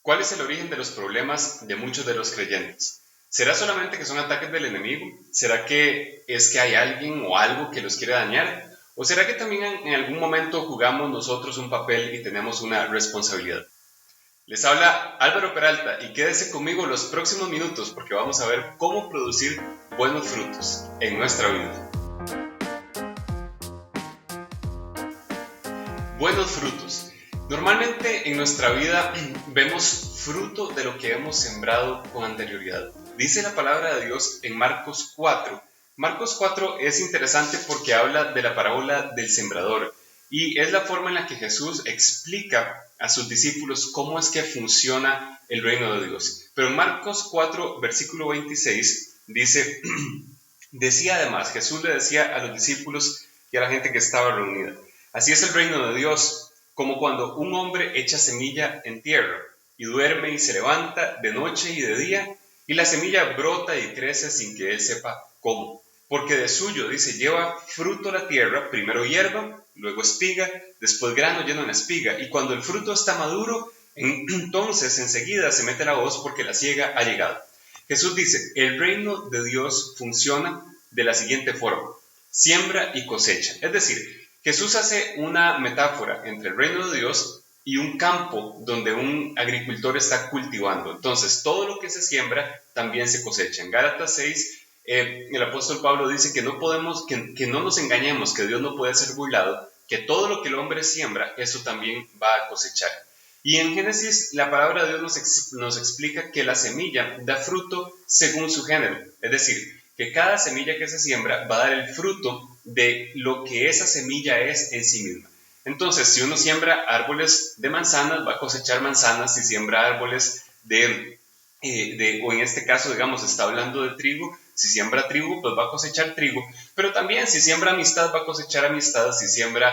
¿Cuál es el origen de los problemas de muchos de los creyentes? ¿Será solamente que son ataques del enemigo? ¿Será que es que hay alguien o algo que los quiere dañar? ¿O será que también en algún momento jugamos nosotros un papel y tenemos una responsabilidad? Les habla Álvaro Peralta y quédese conmigo los próximos minutos porque vamos a ver cómo producir buenos frutos en nuestra vida. Buenos frutos. Normalmente en nuestra vida vemos fruto de lo que hemos sembrado con anterioridad. Dice la palabra de Dios en Marcos 4. Marcos 4 es interesante porque habla de la parábola del sembrador y es la forma en la que Jesús explica a sus discípulos cómo es que funciona el reino de Dios. Pero en Marcos 4, versículo 26 dice, Jesús le decía a los discípulos y a la gente que estaba reunida, así es el reino de Dios, como cuando un hombre echa semilla en tierra y duerme y se levanta de noche y de día, y la semilla brota y crece sin que él sepa cómo. Porque de suyo, dice, lleva fruto la tierra, primero hierba, luego espiga, después grano lleno en la espiga, y cuando el fruto está maduro, entonces enseguida se mete la hoz porque la siega ha llegado. Jesús dice, el reino de Dios funciona de la siguiente forma, siembra y cosecha. Es decir, Jesús hace una metáfora entre el reino de Dios y un campo donde un agricultor está cultivando. Entonces, todo lo que se siembra también se cosecha. En Gálatas 6, el apóstol Pablo dice que no nos engañemos, que Dios no puede ser burlado, que todo lo que el hombre siembra, eso también va a cosechar. Y en Génesis, la palabra de Dios nos explica que la semilla da fruto según su género. Es decir, que cada semilla que se siembra va a dar el fruto de lo que esa semilla es en sí misma. Entonces, si uno siembra árboles de manzanas, va a cosechar manzanas. Si siembra árboles o en este caso, digamos, está hablando de trigo, si siembra trigo, pues va a cosechar trigo. Pero también, si siembra amistad, va a cosechar amistad. Si siembra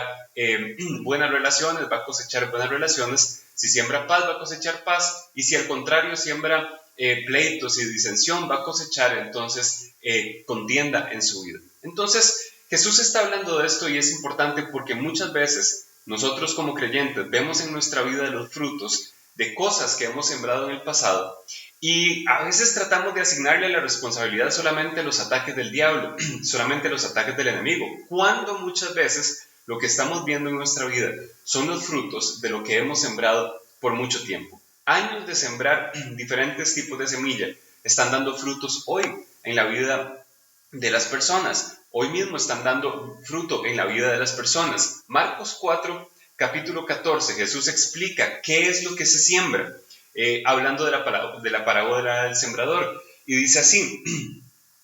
buenas relaciones, va a cosechar buenas relaciones. Si siembra paz, va a cosechar paz. Y si al contrario siembra pleitos y disensión, va a cosechar entonces contienda en su vida. Entonces, Jesús está hablando de esto y es importante porque muchas veces nosotros como creyentes vemos en nuestra vida los frutos de cosas que hemos sembrado en el pasado y a veces tratamos de asignarle la responsabilidad solamente a los ataques del diablo, solamente a los ataques del enemigo, cuando muchas veces lo que estamos viendo en nuestra vida son los frutos de lo que hemos sembrado por mucho tiempo. Años de sembrar diferentes tipos de semilla están dando frutos hoy en la vida de las personas. Hoy mismo están dando fruto en la vida de las personas. Marcos 4, capítulo 14, Jesús explica qué es lo que se siembra, hablando de la parábola del sembrador. Y dice así,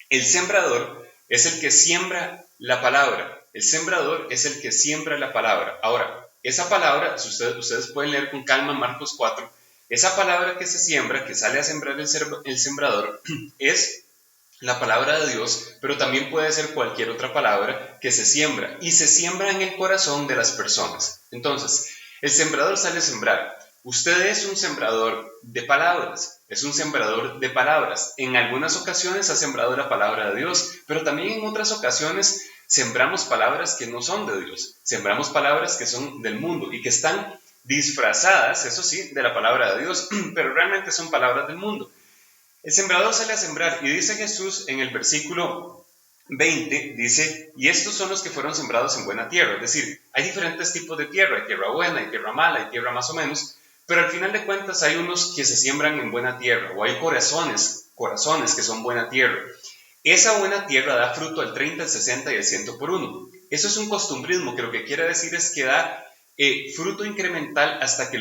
el sembrador es el que siembra la palabra. El sembrador es el que siembra la palabra. Ahora, esa palabra, si ustedes pueden leer con calma Marcos 4, esa palabra que se siembra, que sale a sembrar el sembrador, es la palabra de Dios, pero también puede ser cualquier otra palabra que se siembra y se siembra en el corazón de las personas. Entonces, el sembrador sale a sembrar. Usted es un sembrador de palabras, es un sembrador de palabras. En algunas ocasiones ha sembrado la palabra de Dios, pero también en otras ocasiones sembramos palabras que no son de Dios. Sembramos palabras que son del mundo y que están disfrazadas, eso sí, de la palabra de Dios, pero realmente son palabras del mundo. El sembrador sale a sembrar y dice Jesús en el versículo 20, dice, y estos son los que fueron sembrados en buena tierra. Es decir, hay diferentes tipos de tierra, hay tierra buena, hay tierra mala, hay tierra más o menos, pero al final de cuentas hay unos que se siembran en buena tierra, o hay corazones que son buena tierra. Esa buena tierra da fruto al 30, al 60 y al 100 por uno. Eso es un costumbrismo que lo que quiere decir es que da fruto incremental hasta que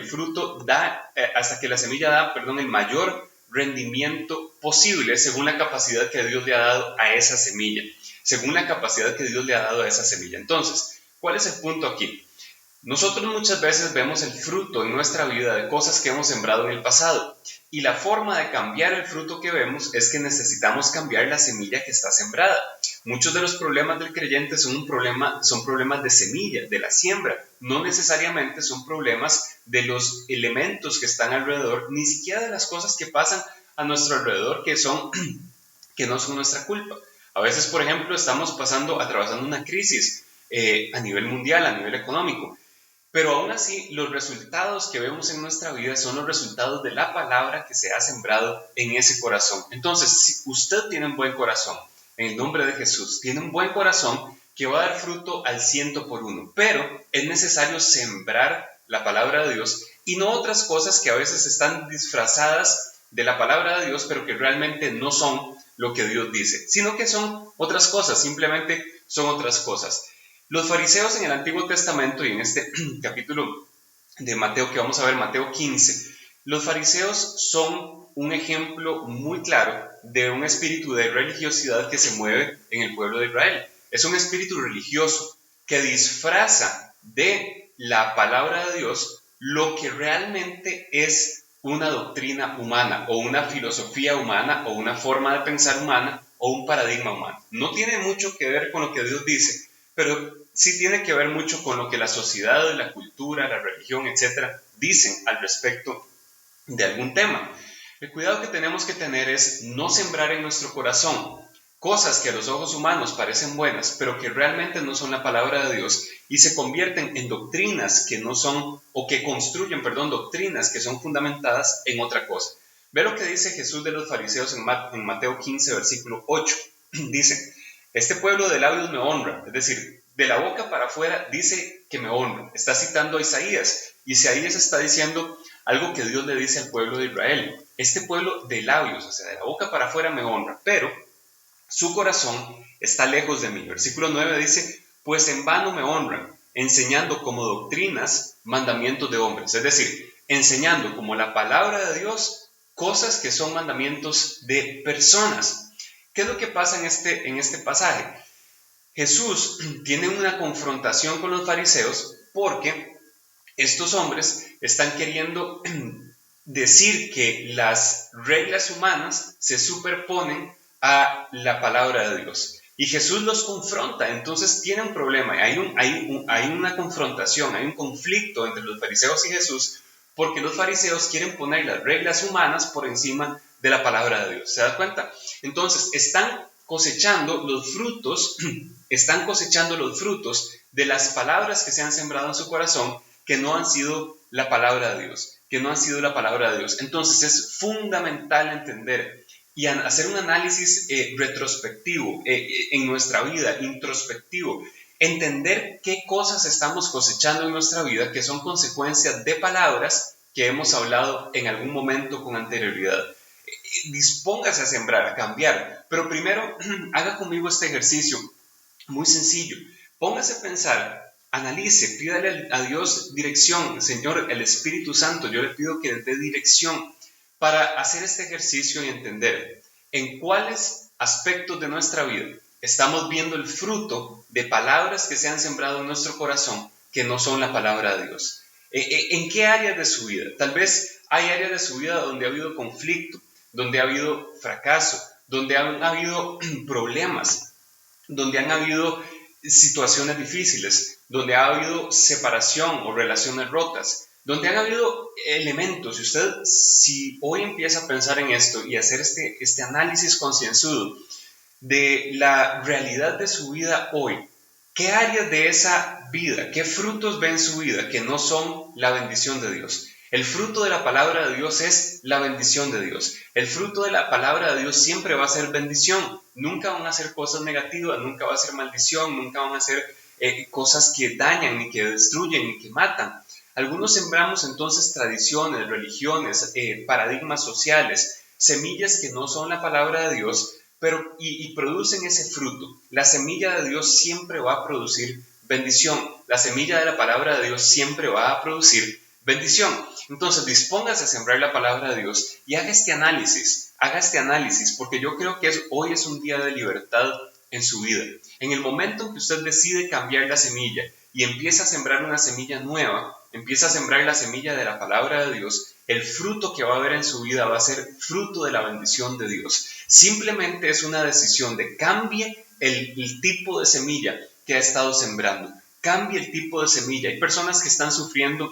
la semilla da, el mayor rendimiento posible según la capacidad que Dios le ha dado a esa semilla. Entonces, ¿cuál es el punto aquí? Nosotros muchas veces vemos el fruto en nuestra vida de cosas que hemos sembrado en el pasado y la forma de cambiar el fruto que vemos es que necesitamos cambiar la semilla que está sembrada. Muchos de los problemas del creyente son problemas de semilla, de la siembra. No necesariamente son problemas de los elementos que están alrededor, ni siquiera de las cosas que pasan a nuestro alrededor que no son nuestra culpa. A veces, por ejemplo, estamos atravesando una crisis a nivel mundial, a nivel económico. Pero aún así, los resultados que vemos en nuestra vida son los resultados de la palabra que se ha sembrado en ese corazón. Entonces, si usted tiene un buen corazón, en el nombre de Jesús, tiene un buen corazón que va a dar fruto al 100%, pero es necesario sembrar la palabra de Dios y no otras cosas que a veces están disfrazadas de la palabra de Dios, pero que realmente no son lo que Dios dice, sino que son otras cosas, simplemente son otras cosas. Los fariseos en el Antiguo Testamento y en este capítulo de Mateo que vamos a ver, Mateo 15, los fariseos son un ejemplo muy claro de un espíritu de religiosidad que se mueve en el pueblo de Israel. Es un espíritu religioso que disfraza de la palabra de Dios lo que realmente es una doctrina humana o una filosofía humana o una forma de pensar humana o un paradigma humano. No tiene mucho que ver con lo que Dios dice, pero sí tiene que ver mucho con lo que la sociedad, la cultura, la religión, etcétera, dicen al respecto de algún tema. El cuidado que tenemos que tener es no sembrar en nuestro corazón cosas que a los ojos humanos parecen buenas, pero que realmente no son la palabra de Dios y se convierten en doctrinas que no son, o que construyen, doctrinas que son fundamentadas en otra cosa. Ve lo que dice Jesús de los fariseos en Mateo 15, versículo 8. Dice, este pueblo de labios me honra, es decir, de la boca para afuera dice que me honra. Está citando a Isaías, y Isaías está diciendo algo que Dios le dice al pueblo de Israel. Este pueblo de labios, o sea, de la boca para afuera me honra, pero su corazón está lejos de mí. Versículo 9 dice, pues en vano me honran, enseñando como doctrinas mandamientos de hombres. Es decir, enseñando como la palabra de Dios cosas que son mandamientos de personas. ¿Qué es lo que pasa en este pasaje? Jesús tiene una confrontación con los fariseos porque estos hombres están queriendo decir que las reglas humanas se superponen a la palabra de Dios. Y Jesús los confronta, entonces tiene un problema, hay una confrontación, hay un conflicto entre los fariseos y Jesús, porque los fariseos quieren poner las reglas humanas por encima de la palabra de Dios. ¿Se da cuenta? Entonces están cosechando los frutos de las palabras que se han sembrado en su corazón, que no han sido la palabra de Dios, Entonces es fundamental entender y hacer un análisis retrospectivo en nuestra vida, introspectivo, entender qué cosas estamos cosechando en nuestra vida que son consecuencias de palabras que hemos hablado en algún momento con anterioridad. Dispóngase a sembrar, a cambiar, pero primero haga conmigo este ejercicio muy sencillo. Póngase a pensar, analice, pídale a Dios dirección. Señor, el Espíritu Santo, yo le pido que le dé dirección para hacer este ejercicio y entender en cuáles aspectos de nuestra vida estamos viendo el fruto de palabras que se han sembrado en nuestro corazón que no son la palabra de Dios. ¿En qué áreas de su vida? Tal vez hay áreas de su vida donde ha habido conflicto, donde ha habido fracaso, donde han habido problemas, donde han habido situaciones difíciles, donde ha habido separación o relaciones rotas, donde han habido elementos. Y usted, si hoy empieza a pensar en esto y hacer este análisis concienzudo de la realidad de su vida hoy, ¿qué áreas de esa vida, qué frutos ve en su vida que no son la bendición de Dios? El fruto de la palabra de Dios es la bendición de Dios. El fruto de la palabra de Dios siempre va a ser bendición. Nunca van a ser cosas negativas, nunca va a ser maldición, nunca van a ser cosas que dañan, ni que destruyen, ni que matan. Algunos sembramos entonces tradiciones, religiones, paradigmas sociales, semillas que no son la palabra de Dios, pero y producen ese fruto. La semilla de Dios siempre va a producir bendición. La semilla de la palabra de Dios siempre va a producir bendición. Entonces, dispóngase a sembrar la palabra de Dios y haga este análisis, porque yo creo que hoy es un día de libertad en su vida. En el momento en que usted decide cambiar la semilla y empieza a sembrar una semilla nueva, empieza a sembrar la semilla de la palabra de Dios, el fruto que va a haber en su vida va a ser fruto de la bendición de Dios. Simplemente es una decisión de cambie el tipo de semilla que ha estado sembrando. Cambie el tipo de semilla. Hay personas que están sufriendo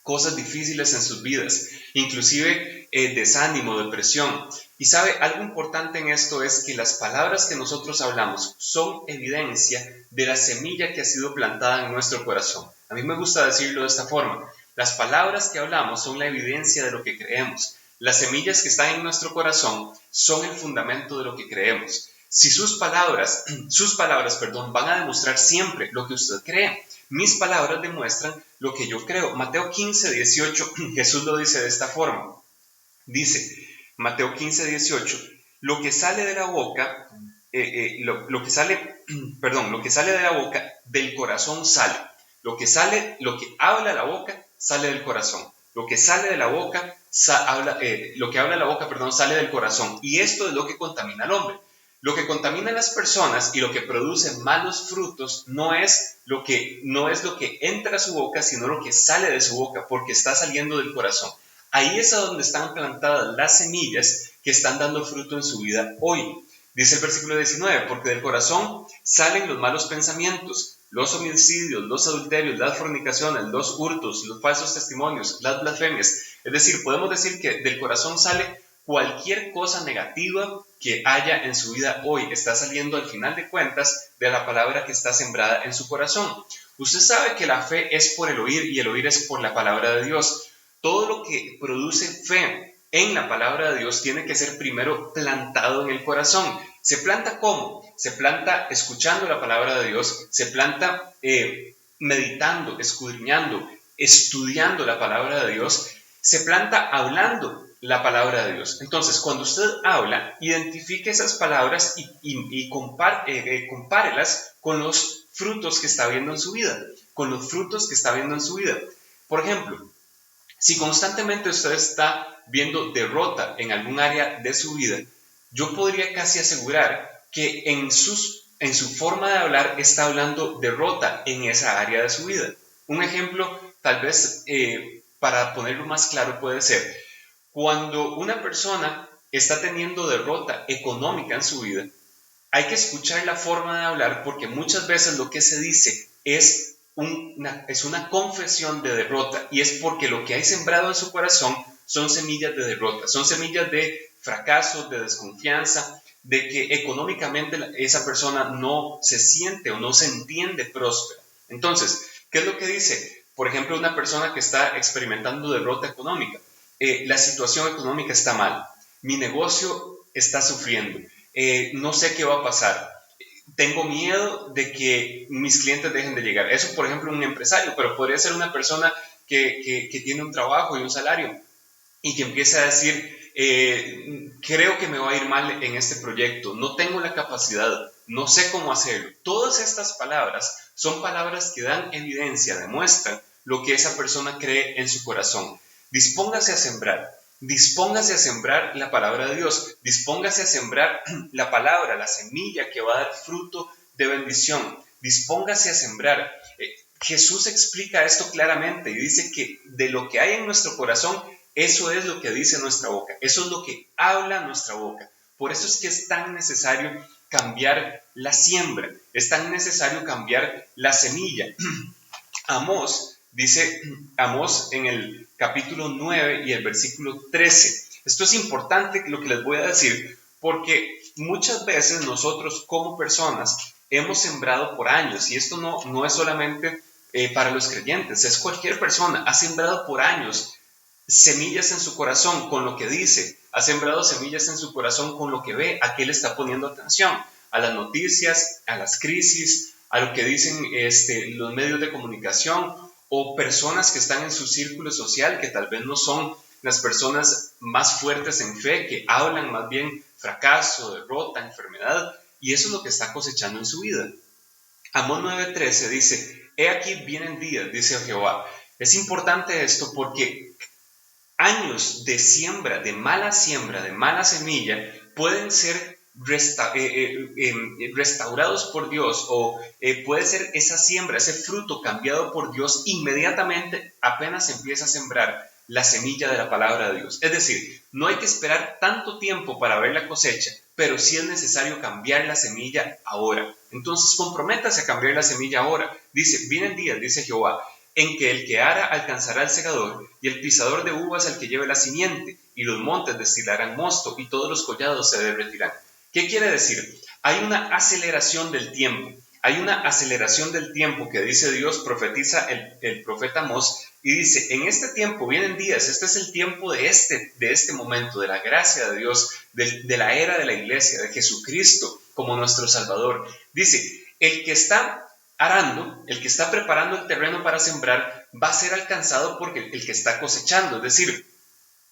cosas difíciles en sus vidas, inclusive desánimo, depresión. Y sabe, algo importante en esto es que las palabras que nosotros hablamos son evidencia de la semilla que ha sido plantada en nuestro corazón. A mí me gusta decirlo de esta forma: las palabras que hablamos son la evidencia de lo que creemos. Las semillas que están en nuestro corazón son el fundamento de lo que creemos. Si sus palabras, van a demostrar siempre lo que usted cree. Mis palabras demuestran lo que yo creo. Mateo 15:18, Jesús lo dice de esta forma. Dice, Mateo 15:18, lo que sale de la boca, lo que sale de la boca, del corazón sale. Lo que habla la boca, sale del corazón. Lo que sale de la boca, sale del corazón. Y esto es lo que contamina al hombre. Lo que contamina a las personas y lo que produce malos frutos no es lo que entra a su boca, sino lo que sale de su boca, porque está saliendo del corazón. Ahí es a donde están plantadas las semillas que están dando fruto en su vida hoy. Dice el versículo 19, porque del corazón salen los malos pensamientos, los homicidios, los adulterios, las fornicaciones, los hurtos, los falsos testimonios, las blasfemias. Es decir, podemos decir que del corazón sale cualquier cosa negativa que haya en su vida hoy. Está saliendo al final de cuentas de la palabra que está sembrada en su corazón. Usted sabe que la fe es por el oír y el oír es por la palabra de Dios. Todo lo que produce fe en la palabra de Dios tiene que ser primero plantado en el corazón. ¿Se planta cómo? Se planta escuchando la palabra de Dios, se planta meditando, escudriñando, estudiando la palabra de Dios, se planta hablando la palabra de Dios. Entonces, cuando usted habla, identifique esas palabras y compárelas con los frutos que está viendo en su vida, Por ejemplo, si constantemente usted está viendo derrota en algún área de su vida, yo podría casi asegurar que en su forma de hablar está hablando derrota en esa área de su vida. Un ejemplo, tal vez para ponerlo más claro, puede ser cuando una persona está teniendo derrota económica en su vida. Hay que escuchar la forma de hablar, porque muchas veces lo que se dice es una confesión de derrota, y es porque lo que hay sembrado en su corazón son semillas de derrota, son semillas de fracaso, de desconfianza, de que económicamente esa persona no se siente o no se entiende próspera. Entonces, ¿qué es lo que dice? Por ejemplo, una persona que está experimentando derrota económica. La situación económica está mal, mi negocio está sufriendo, no sé qué va a pasar, tengo miedo de que mis clientes dejen de llegar. Eso, por ejemplo, un empresario, pero podría ser una persona que tiene un trabajo y un salario y que empieza a decir, creo que me va a ir mal en este proyecto, no tengo la capacidad, no sé cómo hacerlo. Todas estas palabras son palabras que dan evidencia, demuestran lo que esa persona cree en su corazón. Dispóngase a sembrar la palabra de Dios, dispóngase a sembrar la palabra, la semilla que va a dar fruto de bendición, dispóngase a sembrar. Jesús explica esto claramente y dice que de lo que hay en nuestro corazón, eso es lo que dice nuestra boca, eso es lo que habla nuestra boca. Por eso es que es tan necesario cambiar la siembra, es tan necesario cambiar la semilla. Amós en el capítulo 9 y el versículo 13. Esto es importante lo que les voy a decir, porque muchas veces nosotros como personas hemos sembrado por años, y esto no es solamente para los creyentes, es cualquier persona, ha sembrado por años semillas en su corazón con lo que dice, ha sembrado semillas en su corazón con lo que ve, a qué le está poniendo atención, a las noticias, a las crisis, a lo que dicen los medios de comunicación, o personas que están en su círculo social, que tal vez no son las personas más fuertes en fe, que hablan más bien fracaso, derrota, enfermedad, y eso es lo que está cosechando en su vida. Amós 9:13 dice, he aquí vienen días, dice Jehová. Es importante esto porque años de siembra, de mala semilla, pueden ser restaurados por Dios, o puede ser esa siembra, ese fruto cambiado por Dios inmediatamente apenas empieza a sembrar la semilla de la palabra de Dios. Es decir, no hay que esperar tanto tiempo para ver la cosecha, pero sí es necesario cambiar la semilla ahora. Entonces comprométase a cambiar la semilla ahora. Dice, vienen días, dice Jehová, en que el que ara alcanzará el segador, y el pisador de uvas el que lleve la simiente, y los montes destilarán mosto, y todos los collados se derretirán. ¿Qué quiere decir? Hay una aceleración del tiempo. Hay una aceleración del tiempo que dice Dios, profetiza el profeta Amós, y dice, en este tiempo vienen días, este es el tiempo de este momento, de la gracia de Dios, de la era de la iglesia, de Jesucristo como nuestro Salvador. Dice, el que está arando, el que está preparando el terreno para sembrar, va a ser alcanzado por el que está cosechando, es decir,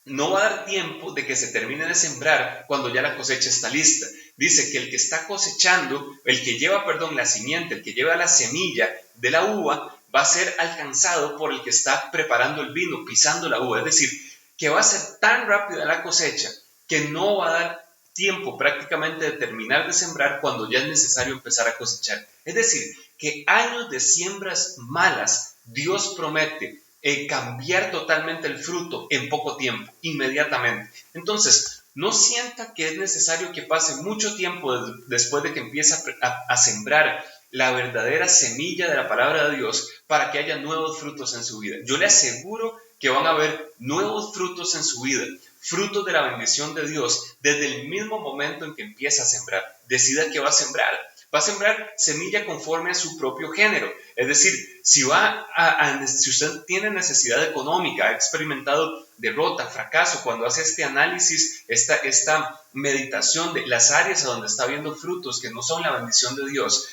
no va a dar tiempo de que se termine de sembrar cuando ya la cosecha está lista. Dice que el que está cosechando, el que lleva, la simiente, el que lleva la semilla de la uva, va a ser alcanzado por el que está preparando el vino, pisando la uva. Es decir, que va a ser tan rápida la cosecha que no va a dar tiempo prácticamente de terminar de sembrar cuando ya es necesario empezar a cosechar. Es decir, que años de siembras malas, Dios promete cambiar totalmente el fruto en poco tiempo, inmediatamente. Entonces, no sienta que es necesario que pase mucho tiempo después de que empiece a sembrar la verdadera semilla de la palabra de Dios para que haya nuevos frutos en su vida. Yo le aseguro que van a haber nuevos frutos en su vida, frutos de la bendición de Dios desde el mismo momento en que empieza a sembrar. Decida que va a sembrar. Va a sembrar semilla conforme a su propio género. Es decir, si usted tiene necesidad económica, ha experimentado derrota, fracaso, cuando hace este análisis, esta meditación de las áreas a donde está viendo frutos que no son la bendición de Dios,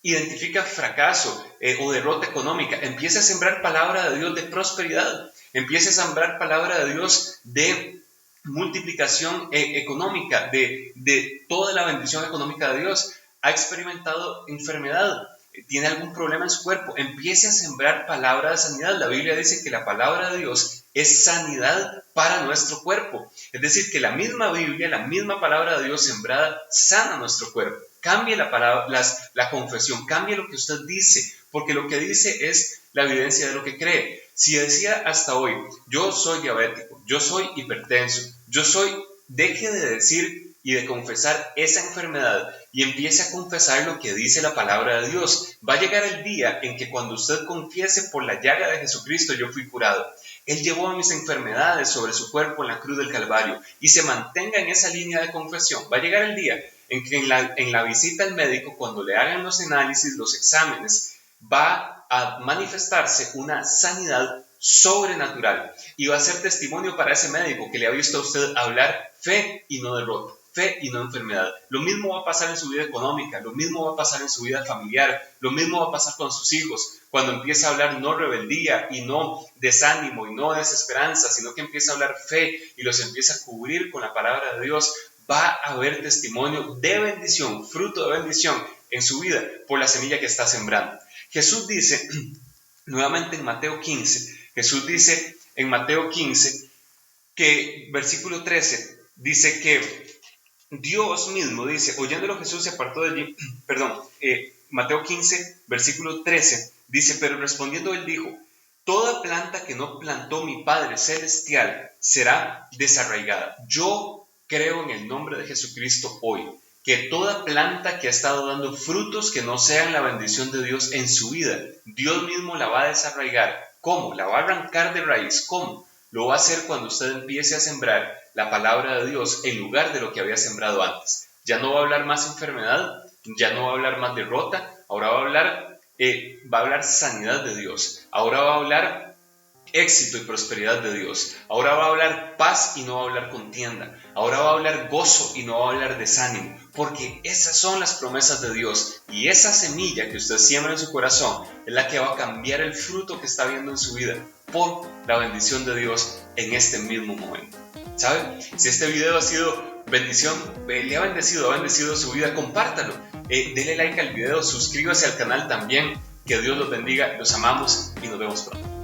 identifica fracaso o derrota económica, empiece a sembrar palabra de Dios de prosperidad, empiece a sembrar palabra de Dios de multiplicación económica, de toda la bendición económica de Dios. Ha experimentado enfermedad, tiene algún problema en su cuerpo, empiece a sembrar palabra de sanidad. La Biblia dice que la palabra de Dios es sanidad para nuestro cuerpo. Es decir, que la misma Biblia, la misma palabra de Dios sembrada, sana nuestro cuerpo. Cambie la confesión, cambie lo que usted dice, porque lo que dice es la evidencia de lo que cree. Si decía hasta hoy, yo soy diabético, yo soy hipertenso, deje de decir y de confesar esa enfermedad y empiece a confesar lo que dice la palabra de Dios. Va a llegar el día en que cuando usted confiese por la llaga de Jesucristo, yo fui curado. Él llevó mis enfermedades sobre su cuerpo en la cruz del Calvario y se mantenga en esa línea de confesión. Va a llegar el día en que en la visita al médico, cuando le hagan los análisis, los exámenes, va a manifestarse una sanidad sobrenatural y va a ser testimonio para ese médico que le ha visto a usted hablar fe y no derrota, fe y no enfermedad. Lo mismo va a pasar en su vida económica, lo mismo va a pasar en su vida familiar, lo mismo va a pasar con sus hijos, cuando empieza a hablar no rebeldía y no desánimo y no desesperanza, sino que empieza a hablar fe y los empieza a cubrir con la palabra de Dios. Va a haber testimonio de bendición, fruto de bendición en su vida por la semilla que está sembrando. Jesús dice, nuevamente en Mateo 15, Jesús dice en Mateo 15, que versículo 13, dice que Dios mismo dice, oyéndolo Jesús se apartó de allí, Mateo 15, versículo 13, dice, pero respondiendo él dijo, toda planta que no plantó mi Padre Celestial será desarraigada. Yo creo en el nombre de Jesucristo hoy, que toda planta que ha estado dando frutos que no sean la bendición de Dios en su vida, Dios mismo la va a desarraigar. ¿Cómo? La va a arrancar de raíz. ¿Cómo? Lo va a hacer cuando usted empiece a sembrar la palabra de Dios en lugar de lo que había sembrado antes. Ya no va a hablar más enfermedad, ya no va a hablar más derrota, ahora va a hablar sanidad de Dios, ahora va a hablar éxito y prosperidad de Dios, ahora va a hablar paz y no va a hablar contienda, ahora va a hablar gozo y no va a hablar desánimo, porque esas son las promesas de Dios y esa semilla que usted siembra en su corazón es la que va a cambiar el fruto que está viendo en su vida por la bendición de Dios en este mismo momento. ¿Sabe? Si este video ha sido bendición, le ha bendecido su vida, compártalo, dele like al video, suscríbase al canal también, que Dios los bendiga, los amamos y nos vemos pronto.